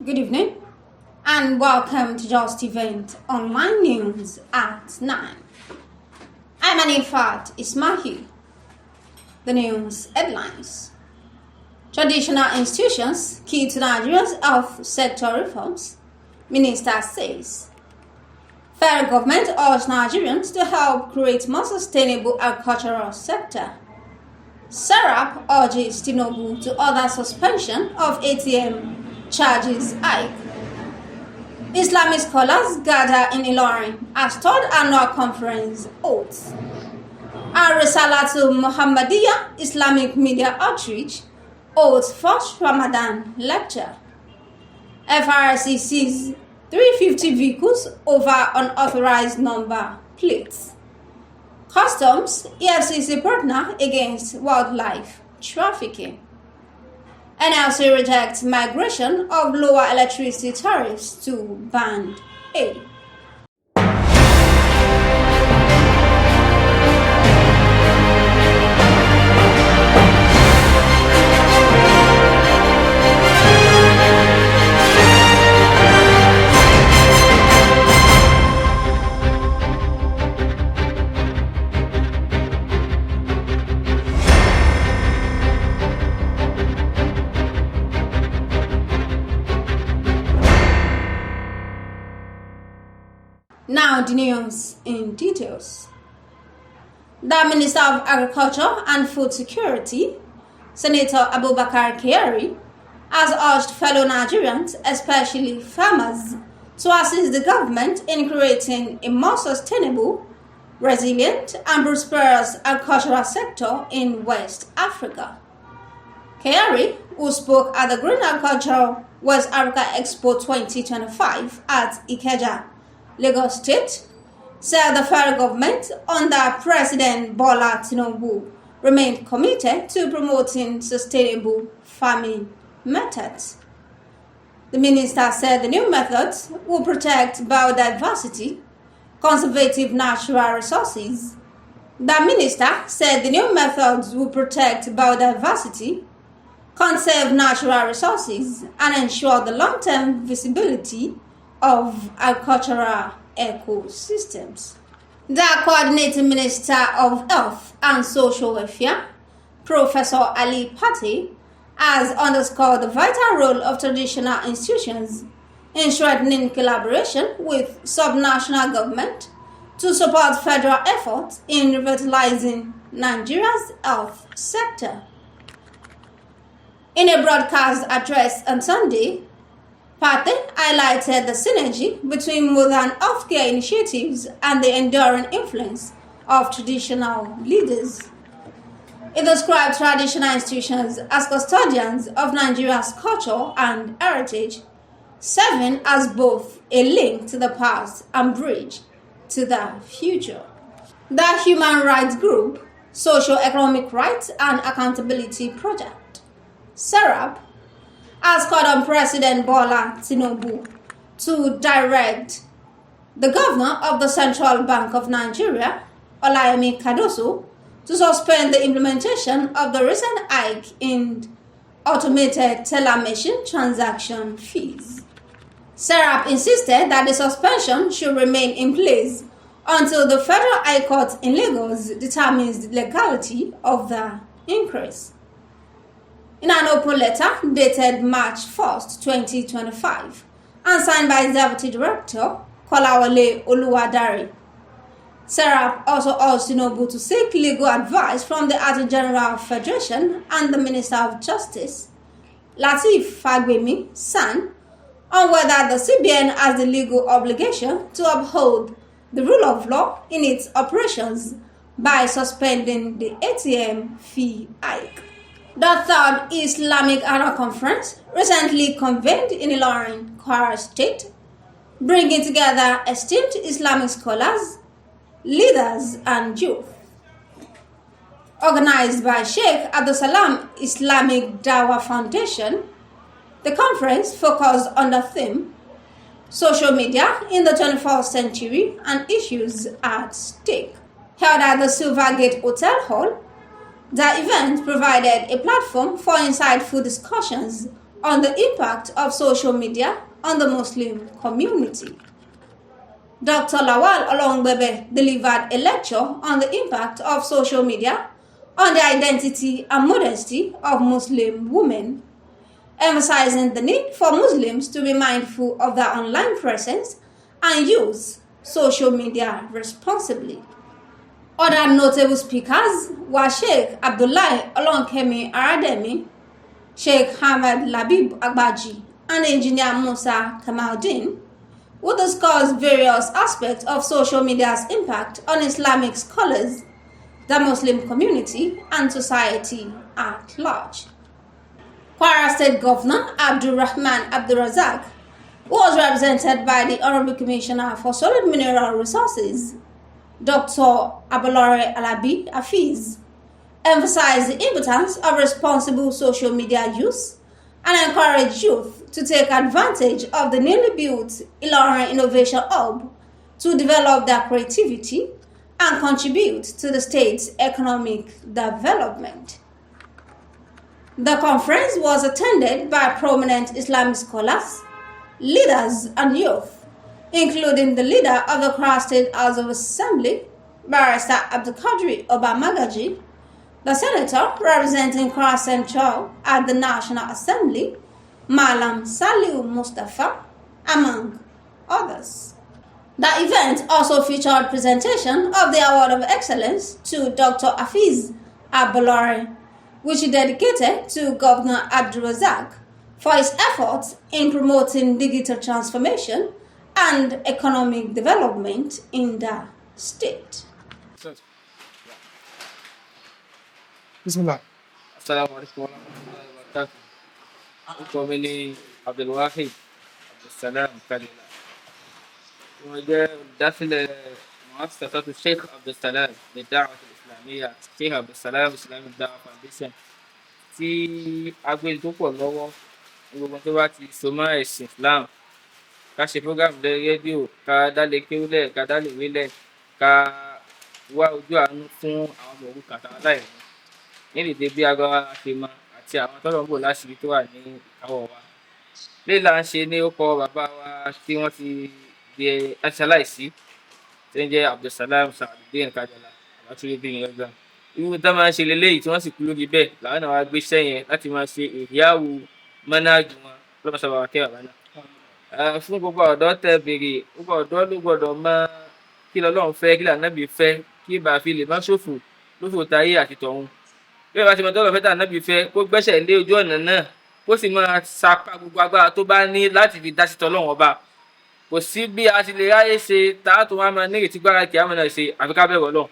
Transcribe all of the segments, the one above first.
Good evening and welcome to Justeventonline News at 9. I'm Anifat Ismail. The news headlines. Traditional institutions key to Nigeria's health sector reforms, Minister says. Fed Govt urged Nigerians to help create more sustainable agricultural sector. SERAP urges Tinubu to order suspension of ATM charges hike. Islamic scholars gather in Ilorin as third annual conference holds. AR-RISAALATUL MUHAMMADIYAH Islamic media outreach holds first Ramadan lecture. FRSC sees 350 vehicles over unauthorized number plates. Customs EFCC partner against wildlife trafficking. NLC rejects migration of lower electricity tariffs to Band A. Now the news in details. The Minister of Agriculture and Food Security, Senator Abubakar Kyari, has urged fellow Nigerians, especially farmers, to assist the government in creating a more sustainable, resilient and prosperous agricultural sector in West Africa. Kyari, who spoke at the Green Agricultural West Africa Expo 2025 at Ikeja, Lagos State, said the federal government under President Bola Tinubu remained committed to promoting sustainable farming methods. The minister said the new methods will protect biodiversity, conservative natural resources. The minister said the new methods will protect biodiversity, conserve natural resources, and ensure the long-term visibility of agricultural ecosystems. The Coordinating Minister of Health and Social Welfare, Professor Ali Pate, has underscored the vital role of traditional institutions in strengthening collaboration with subnational government to support federal efforts in revitalizing Nigeria's health sector. In a broadcast address on Sunday, Pate highlighted the synergy between modern healthcare initiatives and the enduring influence of traditional leaders. It described traditional institutions as custodians of Nigeria's culture and heritage, serving as both a link to the past and bridge to the future. The human rights group, Socio-Economic Rights and Accountability Project, SERAP, has called on President Bola Tinubu to direct the Governor of the Central Bank of Nigeria, Olayemi Kadoso, to suspend the implementation of the recent hike in automated teller machine transaction fees. SERAP insisted that the suspension should remain in place until the Federal High Court in Lagos determines the legality of the increase. In an open letter dated March 1st, 2025, and signed by Deputy Director Kolawole Oluwadare, SERAP also urged Tinubu to seek legal advice from the Attorney General of Federation and the Minister of Justice, Lateef Fagbemi San, on whether the CBN has the legal obligation to uphold the rule of law in its operations by suspending the ATM fee hike. The third Islamic Annual Conference recently convened in Ilorin, Kwara State, bringing together esteemed Islamic scholars, leaders, and youth. Organized by Sheikh Abdul Salam Islamic Dawah Foundation, the conference focused on the theme Social Media in the 21st Century and Issues at Stake. Held at the Silvergate Hotel Hall, the event provided a platform for insightful discussions on the impact of social media on the Muslim community. Dr. Lawal Olongbebe delivered a lecture on the impact of social media on the identity and modesty of Muslim women, emphasizing the need for Muslims to be mindful of their online presence and use social media responsibly. Other notable speakers were Sheikh Abdullahi Olonkemi Arademi, Sheikh Hamad Labib Agbaji, and Engineer Musa Kamaldeen, who discussed various aspects of social media's impact on Islamic scholars, the Muslim community, and society at large. Kwara State Governor Abdulrahman Abdulrazak, who was represented by the Honorable Commissioner for Solid Mineral Resources, Dr. Abolore Alabi Afiz, emphasized the importance of responsible social media use and encouraged youth to take advantage of the newly built Ilorin Innovation Hub to develop their creativity and contribute to the state's economic development. The conference was attended by prominent Islamic scholars, leaders, and youth, including the leader of the Kwara State House of Assembly, Barrister Abdulkadir Obamagaji, the senator representing Kwara Central at the National Assembly, Malam Saliu Mustafa, among others. The event also featured presentation of the Award of Excellence to Dr. Afiz Abolore, which he dedicated to Governor Abdulrazak for his efforts in promoting digital transformation and economic development in the state. Bismillah. Assalamu alaikum warahmatullahi wabarakatuh. Ukomini Abdul Wahid Abdul Salam Kalila. وجاء داخل مؤسسة الشيخ عبد السلام للدعوة الإسلامية الشيخ عبد السلام Islamic Dawah Foundation tí agbèrè tó pọ̀ lọ́wọ́ gbogbo tó bá ti so mọ́ ẹ̀sìn Islam ká ṣe program lórí rédíò ká dálé kéwúlẹ̀ ká dálé wílẹ̀ ká wá ojú àánú fún àwọn ọmọ òrukàn àtàwọn aláìní nídìí bí agbára ṣe mọ àti àwọn tọ́lọ̀ ń bò láṣìírí tó wà ní ìkáwọ́ wa. Léyìí là ń ṣe ní ó kọ bàbá wa tí wọ́n ti di aṣaláìsí tí ń jẹ́ Abdulsalam Sa'adudeen Kájọlá àbátúrédé yẹn gbà. Irú tá máa ń ṣe leléyìí tí wọ́n sì kú lórí bẹ́ẹ̀ làwọn náà wá gbé iṣẹ́ yẹn láti máa ṣe ìyáwó mọ́nájú wọn lọ́mọ sábà wà kẹ́ bàbá náà. Fún gbogbo ọ̀dọ́ tẹ béèrè gbogbo ọ̀dọ́ ló gbọ́dọ̀ mọ kí l'Ọlọ́run fẹ́ kí l'Ànábì fẹ́ kí bàá fi lè má ṣòfò lófò táyé àti tọ̀run. Bí wọ́n bá ti mọ tọ́lọ̀ fẹ́ tà Ànábì fẹ́ kó gbẹ́sẹ̀ lé ojú ọ̀nà náà kó sì máa sapá gbogbo agbára tó bá ní láti fi dá sí t'Ọlọ́run ọba. Kò sí bí a ti lè ráyè ṣe tààtò wọn máa nírètí gbára kí á máa náà ṣe àfi ká bẹ̀rù Ọlọ́run.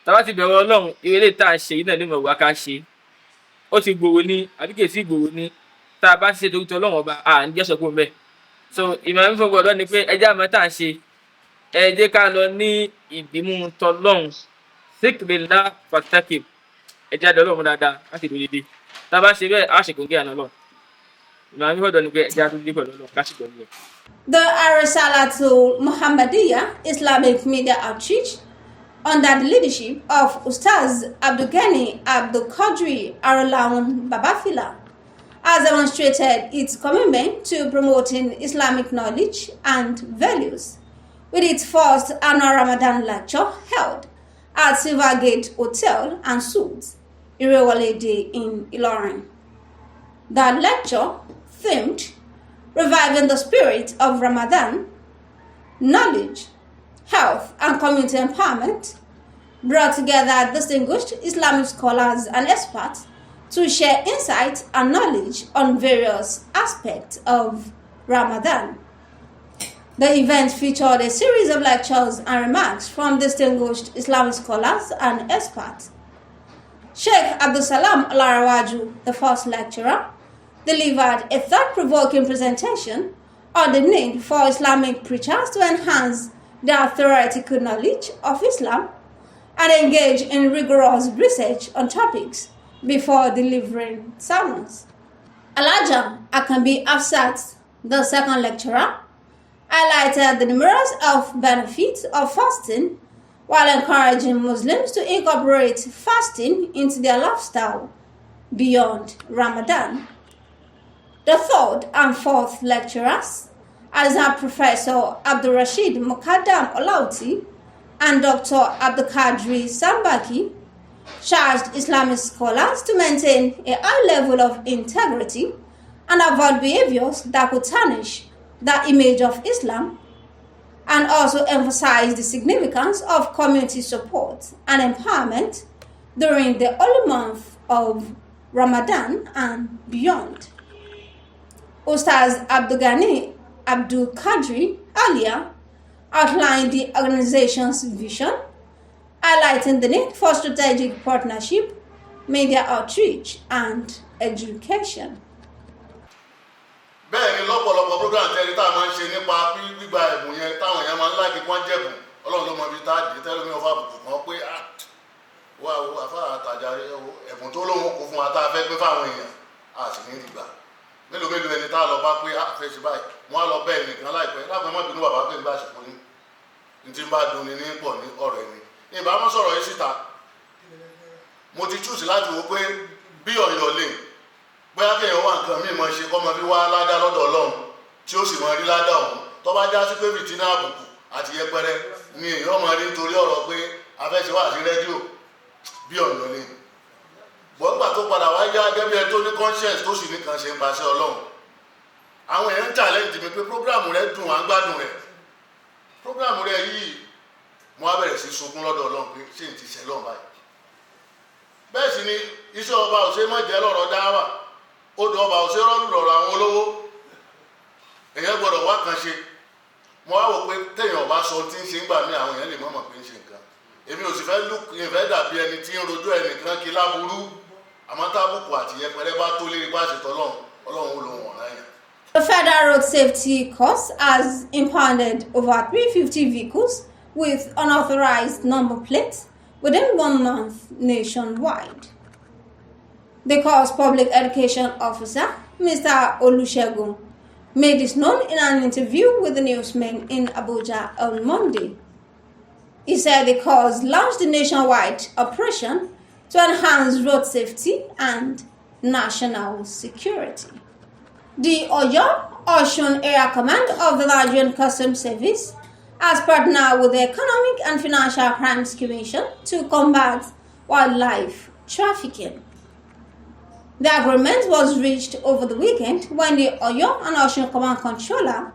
Tá bá ti bẹ̀rù Ọlọ́run ìrẹ̀lẹ̀ tá à ń ṣe yìí náà ló mọ̀ wá ká ṣe. Ó ti gbòòrò ní àbí kì í sí gbòòrò ní tá a bá ti ṣe torí t'Ọlọ́run ọba à ń jẹ́sọ̀ kó mbẹ́. So ìmọ̀ràn mi fún gbọ́dọ̀ ni pé ẹjẹ́ àmọ́ tá à ń ṣe ẹ jẹ́ ká lọ ní ìdìmú t'Ọlọ́run síkìrìlá pàtàkì ẹjẹ́ àdọ́ Ọlọ́run dáadáa láti ìlú dídí. Tá a bá ṣe bẹ́ẹ̀ á ṣèkò ń gé àná Ọlọ́run. Ìmọ̀ràn mi fọ́dọ̀ ni pé ẹjẹ́ àtúndí pẹ̀lú Ọlọ́run ká sì gbọ́dọ̀. The AR-RISAALATUL MUHAMMADIYAH Islamic Media Outreach, under the leadership of Ustaz Abdulgani Abdulkadir Arolawan Babafila, has demonstrated its commitment to promoting Islamic knowledge and values with its first annual Ramadan lecture held at Silvergate Hotel and Suites, Irewale Day in Ilorin. The lecture, themed Reviving the Spirit of Ramadan, Knowledge, Health and Community Empowerment, brought together distinguished Islamic scholars and experts to share insights and knowledge on various aspects of Ramadan. The event featured a series of lectures and remarks from distinguished Islamic scholars and experts. Sheikh Abdulsalam Alarawaju, the first lecturer, delivered a thought-provoking presentation on the need for Islamic preachers to enhance their theoretical knowledge of Islam and engage in rigorous research on topics before delivering sermons. Elijah Akambi Afsat, the second lecturer, highlighted the numerous health benefits of fasting while encouraging Muslims to incorporate fasting into their lifestyle beyond Ramadan. The third and fourth lecturers, as are Professor Abdulrasheed Mukadam Olauti and Dr. Abdulkadri Sambaki, charged Islamic scholars to maintain a high level of integrity and avoid behaviors that could tarnish the image of Islam, and also emphasize the significance of community support and empowerment during the holy month of Ramadan and beyond. Ustaz Abdulghani Abdul Kadri earlier outlined the organization's vision, highlighting the need for strategic partnership, media outreach, and education. Bẹ́ẹ̀ ni lọ́pọ̀lọpọ̀ program tẹ́lẹ̀ tá a máa ń ṣe nípa gbígba ẹ̀bùn yẹn táwọn èèyàn máa ń láìkí wọ́n jẹ̀bùn Ọlọ́run ló mọ ibi tá a dé tẹ́lẹ̀ mi ò fà bùkù kan pé wá àfa àtàjà ẹ̀bùn tó lóun kò fún wa tá a fẹ́ gbé fáwọn èèyàn a sì ní ìgbà mélòó ẹni tá a lọ bá pé fẹ́ ṣe báyìí wọ́n á lọ bẹ́ẹ̀ nìkan láìpẹ́ lápẹ́ mọ́ bínú bàbá pé ń bá ṣèkó ní tí ń bá dunni ní pọ̀ ní ọ̀rọ̀ ẹni ìbámu sọ̀rọ̀ yìí síta mo ti chúùsì láti wò pé bí ọ̀yọ́ lè bóyá kéèyàn wà nǹkan míì máa ṣe kọ́ máa fi wá ládá lọ́dọ̀ Ọlọ́run tí ó sì máa rí ládá ọ̀hún tó bá já sí pé fìtínà àbùkù àti yẹpẹrẹ ni èèyàn máa rí nítorí ọ̀rọ̀ pé afẹ́ṣe wà sí rédíò bí ọ̀yọ́ lè gbọ́ngbà tó padà wá yá gẹ́gẹ́ bí ẹni tó ní conscience tó sì ní kan ṣe ń paṣẹ Ọlọ́run àwọn èèyàn ń challenge mi pé prógráàmù rẹ dùn à ń gbádùn rẹ prógráàmù rẹ yìí mo á bẹ̀rẹ̀ sí sunkún lọ́dọ̀ Ọlọ́run pé ṣé n ti ṣẹ lọ́run báyìí bẹ́ẹ̀ sì ni iṣẹ́ ọba ò ṣe má jẹ́ lọ́rọ̀ dáwà odò ọba ò ṣe rọ́ọ̀lù lọ́rọ̀ àwọn olówó èèyàn gbọ́dọ̀ wá kan ṣe mo á wò pé téèyàn ọba sọ tí ń ṣe ń gbà mí àwọn èèyàn lè mọ̀mọ̀ pé ń ṣe nǹkan èmi ò sì fẹ́ dàbí ẹni tí ń rojọ́ ẹnìkan kí láburú àmọ́ tábùkù àti yẹpẹrẹ bá tó lérí bá ṣètò Ọlọ́run ó lòun ọ̀ràn yẹn. The Federal Road Safety Corps has impounded over 350 vehicles with unauthorized number plates within 1 month nationwide. The Corps Public Education Officer, Mr. Olusegun, made this known in an interview with the newsmen in Abuja on Monday. He said the Corps launched a nationwide operation to enhance road safety and national security. The Osun Area Command of the Nigerian Customs Service has partnered with the Economic and Financial Crimes Commission to combat wildlife trafficking. The agreement was reached over the weekend when the Oyo and Osun Command Controller,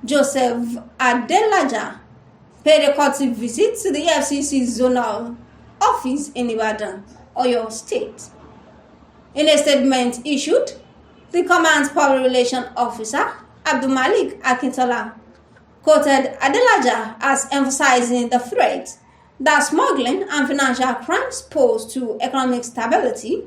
Joseph Adelaja, paid a courtesy visit to the EFCC zonal office in Ibadan, Oyo State. In a statement issued, the command's public relations officer, Abdul Malik Akintola, quoted Adelaja as emphasizing the threat that smuggling and financial crimes pose to economic stability,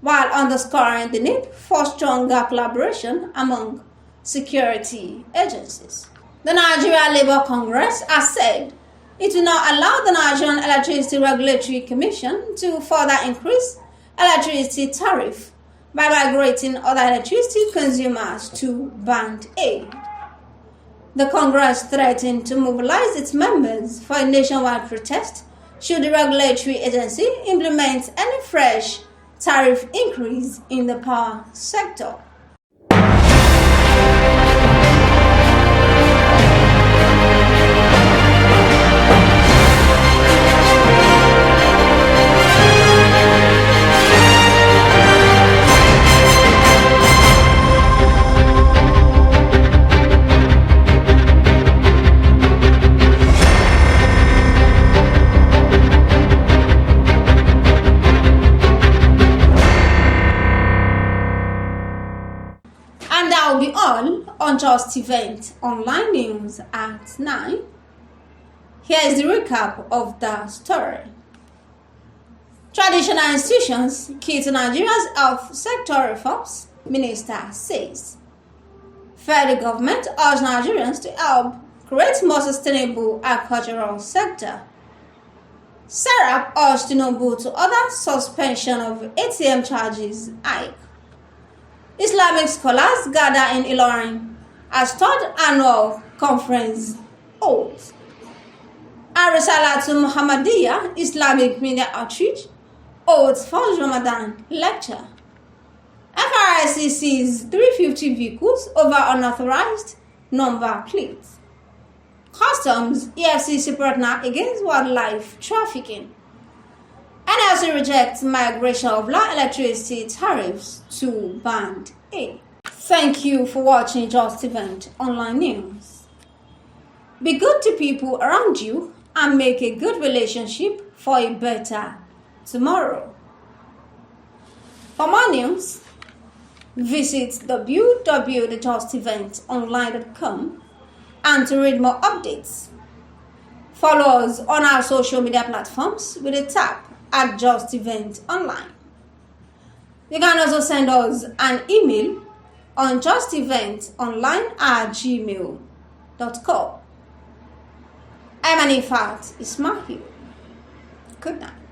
while underscoring the need for stronger collaboration among security agencies. The Nigeria Labour Congress has said it will not allow the Nigerian Electricity Regulatory Commission to further increase electricity tariff by migrating other electricity consumers to Band A. The Congress threatened to mobilize its members for a nationwide protest should the regulatory agency implement any fresh tariff increase in the power sector. And that will be all on Justeventonline News at 9. Here is the recap of the story. Traditional institutions key to Nigeria's health sector reforms, Minister says. Fed Govt urged Nigerians to help create more sustainable agricultural sector. SERAP urged Tinubu to order suspension of ATM charges hike. Islamic scholars gather in Ilorin as third annual conference holds. AR-RISAALATUL MUHAMMADIYAH Islamic media outreach holds first Ramadan lecture. FRSC seized 350 vehicles over unauthorized number plates. Customs EFCC partner against wildlife trafficking. NLC rejects migration of low electricity tariffs to Band A. Thank you for watching Justeventonline News. Be good to people around you and make a good relationship for a better tomorrow. For more news, visit www.justeventonline.com and to read more updates, follow us on our social media platforms with a tap at Justeventonline. You can also send us an email on justeventonline@gmail.com. I'm Anifat Ismail. Good night.